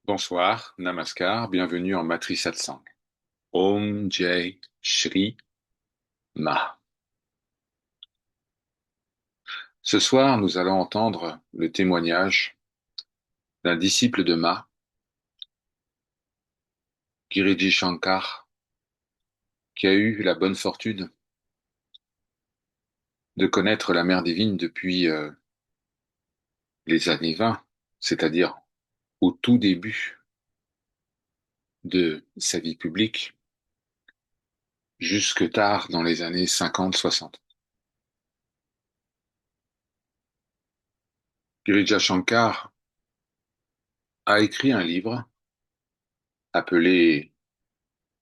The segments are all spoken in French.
Bonsoir, Namaskar, bienvenue en Matri Satsang. Om Jai Shri Ma. Ce soir, nous allons entendre le témoignage d'un disciple de Ma, Giriji Shankar, qui a eu la bonne fortune de connaître la Mère divine depuis les années 20, c'est-à-dire au tout début de sa vie publique, jusque tard dans les années 50-60. Girija Shankar a écrit un livre appelé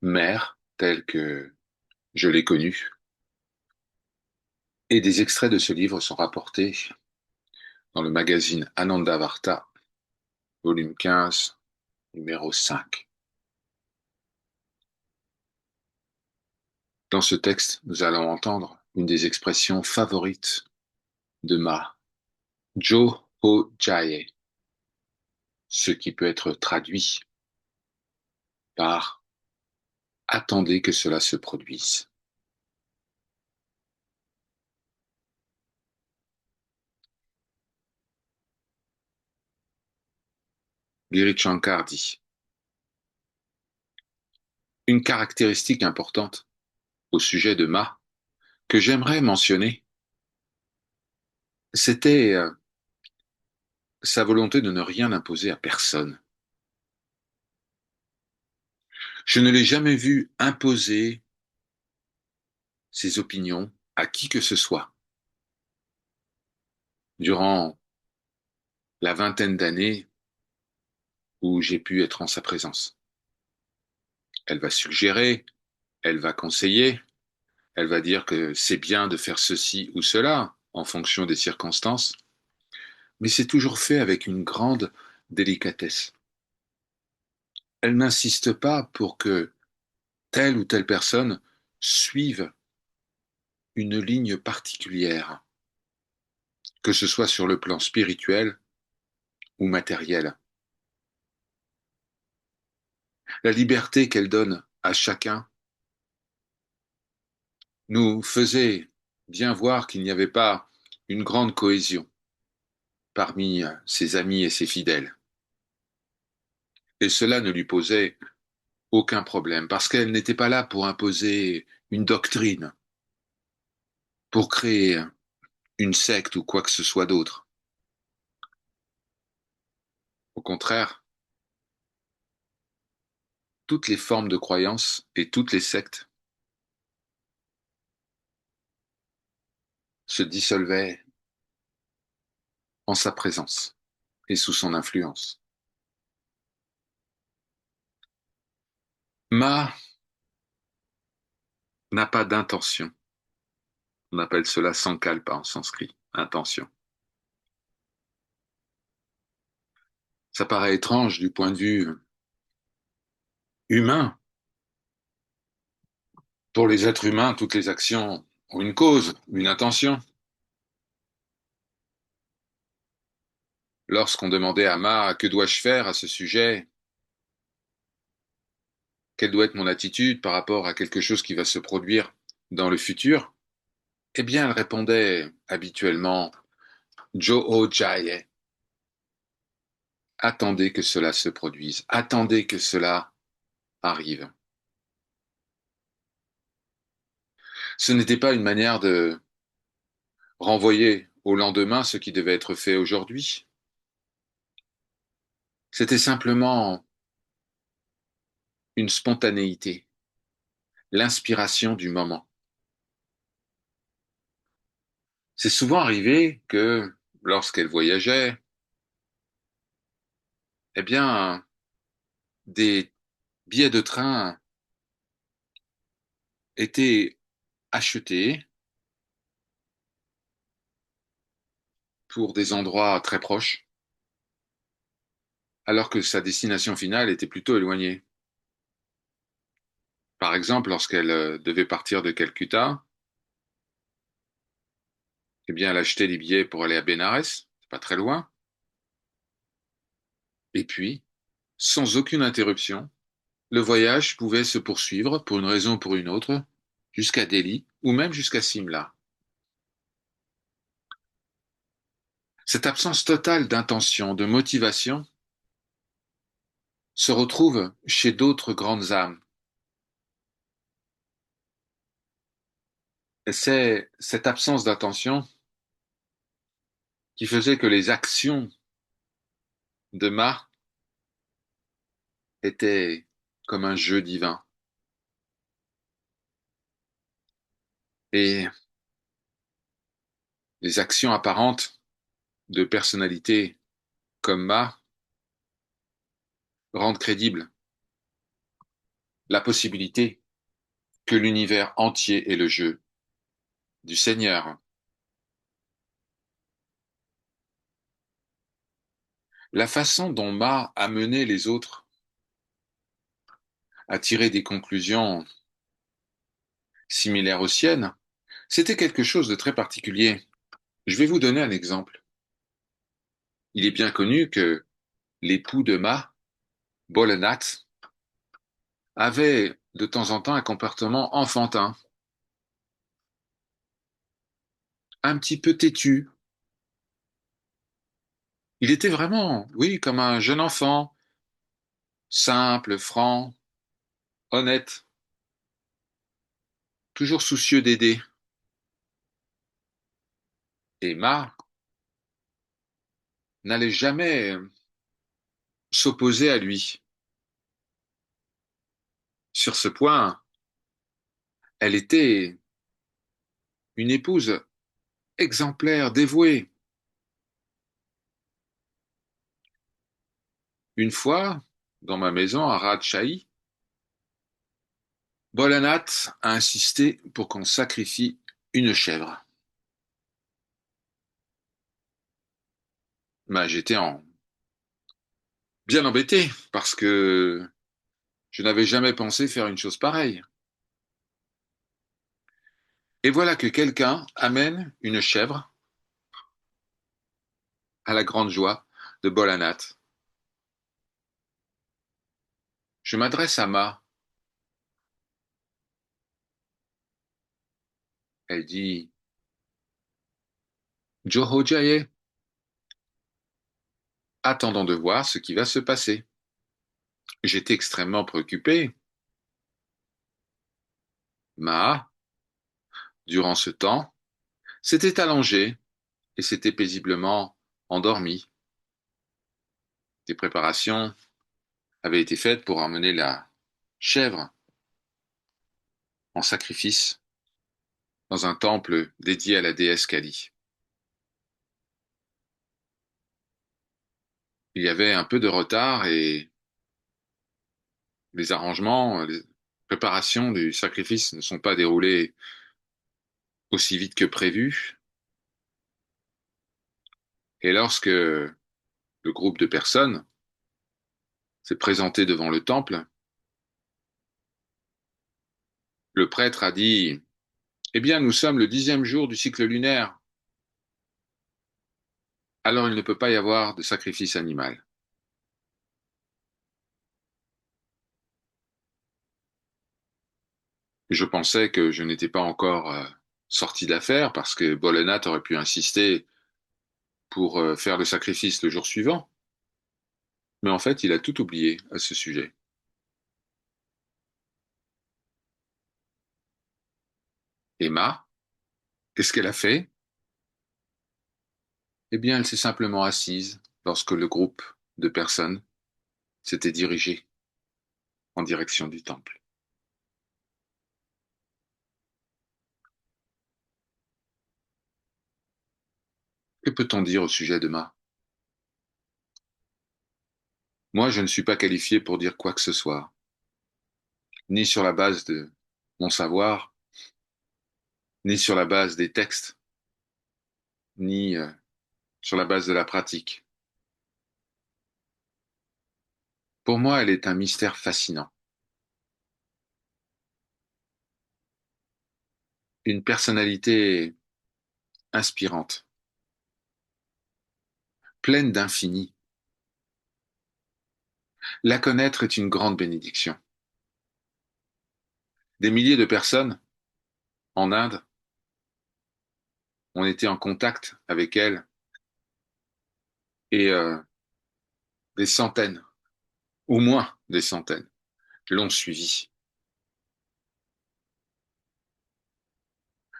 Mère, tel que je l'ai connu, et des extraits de ce livre sont rapportés dans le magazine Anandavarta, volume 15, numéro 5. Dans ce texte, nous allons entendre une des expressions favorites de Ma, Jo Ho Jaye, ce qui peut être traduit par attendez que cela se produise. Giri Shankar dit: une caractéristique importante au sujet de Ma que j'aimerais mentionner, c'était sa volonté de ne rien imposer à personne. Je ne l'ai jamais vu imposer ses opinions à qui que ce soit. Durant la vingtaine d'années où j'ai pu être en sa présence. Elle va suggérer, elle va conseiller, elle va dire que c'est bien de faire ceci ou cela en fonction des circonstances, mais c'est toujours fait avec une grande délicatesse. Elle n'insiste pas pour que telle ou telle personne suive une ligne particulière, que ce soit sur le plan spirituel ou matériel. La liberté qu'elle donne à chacun nous faisait bien voir qu'il n'y avait pas une grande cohésion parmi ses amis et ses fidèles. Et cela ne lui posait aucun problème, parce qu'elle n'était pas là pour imposer une doctrine, pour créer une secte ou quoi que ce soit d'autre. Au contraire, toutes les formes de croyances et toutes les sectes se dissolvaient en sa présence et sous son influence. Ma n'a pas d'intention. On appelle cela sankalpa en sanskrit, intention. Ça paraît étrange du point de vue humain. Pour les êtres humains, toutes les actions ont une cause, une intention. Lorsqu'on demandait à Ma que dois-je faire à ce sujet, quelle doit être mon attitude par rapport à quelque chose qui va se produire dans le futur, eh bien elle répondait habituellement Jo'o Jaye. Attendez que cela se produise, attendez que cela arrive. Ce n'était pas une manière de renvoyer au lendemain ce qui devait être fait aujourd'hui. C'était simplement une spontanéité, l'inspiration du moment. C'est souvent arrivé que lorsqu'elle voyageait, eh bien, des billets de train étaient achetés pour des endroits très proches, alors que sa destination finale était plutôt éloignée. Par exemple, lorsqu'elle devait partir de Calcutta, eh bien, elle achetait des billets pour aller à Bénarès, c'est pas très loin. Et puis, sans aucune interruption. Le voyage pouvait se poursuivre pour une raison ou pour une autre, jusqu'à Delhi ou même jusqu'à Simla. Cette absence totale d'intention, de motivation, se retrouve chez d'autres grandes âmes. Et c'est cette absence d'intention qui faisait que les actions de Ma étaient comme un jeu divin. Et les actions apparentes de personnalités comme Ma rendent crédible la possibilité que l'univers entier est le jeu du Seigneur. La façon dont Ma a mené les autres à tirer des conclusions similaires aux siennes, c'était quelque chose de très particulier. Je vais vous donner un exemple. Il est bien connu que l'époux de Ma, Bolenath, avait de temps en temps un comportement enfantin, un petit peu têtu. Il était vraiment, oui, comme un jeune enfant, simple, franc, honnête, toujours soucieux d'aider. Et Ma n'allait jamais s'opposer à lui. Sur ce point, elle était une épouse exemplaire, dévouée. Une fois, dans ma maison à Rajshahi, Bolanath a insisté pour qu'on sacrifie une chèvre. J'étais bien embêté parce que je n'avais jamais pensé faire une chose pareille. Et voilà que quelqu'un amène une chèvre à la grande joie de Bolanath. Je m'adresse à Ma. Elle dit Joho Jaye, attendons de voir ce qui va se passer. J'étais extrêmement préoccupé. Ma, durant ce temps, s'était allongée et s'était paisiblement endormie. Des préparations avaient été faites pour emmener la chèvre en sacrifice dans un temple dédié à la déesse Kali. Il y avait un peu de retard et les arrangements, les préparations du sacrifice ne sont pas déroulés aussi vite que prévu. Et lorsque le groupe de personnes s'est présenté devant le temple, le prêtre a dit, eh bien, nous sommes le 10e jour du cycle lunaire, alors il ne peut pas y avoir de sacrifice animal. Je pensais que je n'étais pas encore sorti d'affaire parce que Bolenat aurait pu insister pour faire le sacrifice le jour suivant. Mais en fait, il a tout oublié à ce sujet. Emma, qu'est-ce qu'elle a fait? Eh bien, elle s'est simplement assise lorsque le groupe de personnes s'était dirigé en direction du temple. Que peut-on dire au sujet de Ma? Moi, je ne suis pas qualifié pour dire quoi que ce soit, ni sur la base de mon savoir, ni sur la base des textes, ni sur la base de la pratique. Pour moi, elle est un mystère fascinant, une personnalité inspirante, pleine d'infini. La connaître est une grande bénédiction. Des milliers de personnes en Inde ont été en contact avec elle et des centaines, au moins des centaines, l'ont suivie.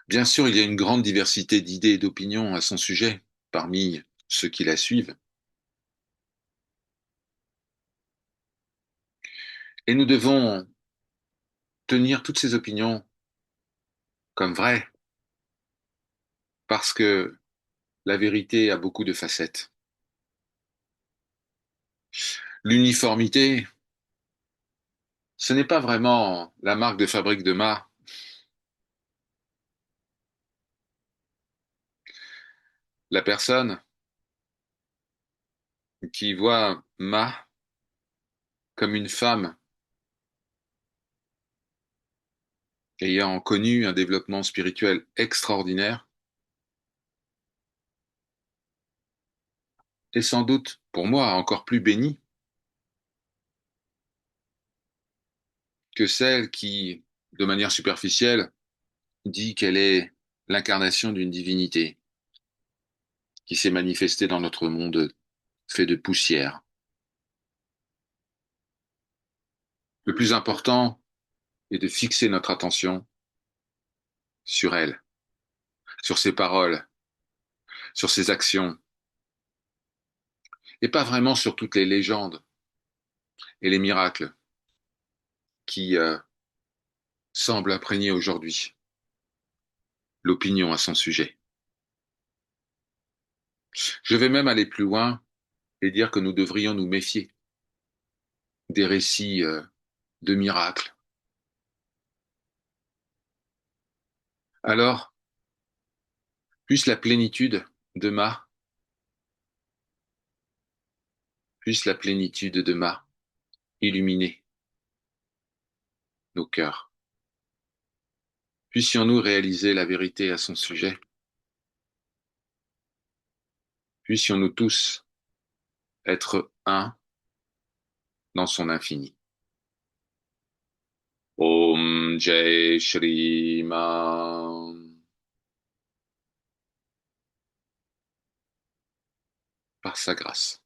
Bien sûr, il y a une grande diversité d'idées et d'opinions à son sujet parmi ceux qui la suivent, et nous devons tenir toutes ces opinions comme vraies, parce que la vérité a beaucoup de facettes. L'uniformité, ce n'est pas vraiment la marque de fabrique de Ma. La personne qui voit Ma comme une femme ayant connu un développement spirituel extraordinaire est sans doute, pour moi, encore plus bénie que celle qui, de manière superficielle, dit qu'elle est l'incarnation d'une divinité qui s'est manifestée dans notre monde fait de poussière. Le plus important est de fixer notre attention sur elle, sur ses paroles, sur ses actions, et pas vraiment sur toutes les légendes et les miracles qui semblent imprégner aujourd'hui l'opinion à son sujet. Je vais même aller plus loin et dire que nous devrions nous méfier des récits de miracles. Alors, puisse la plénitude de Ma, puisse la plénitude de Ma illuminer nos cœurs. Puissions-nous réaliser la vérité à son sujet. Puissions-nous tous être un dans son infini. Om Jai Shri Man. Par sa grâce.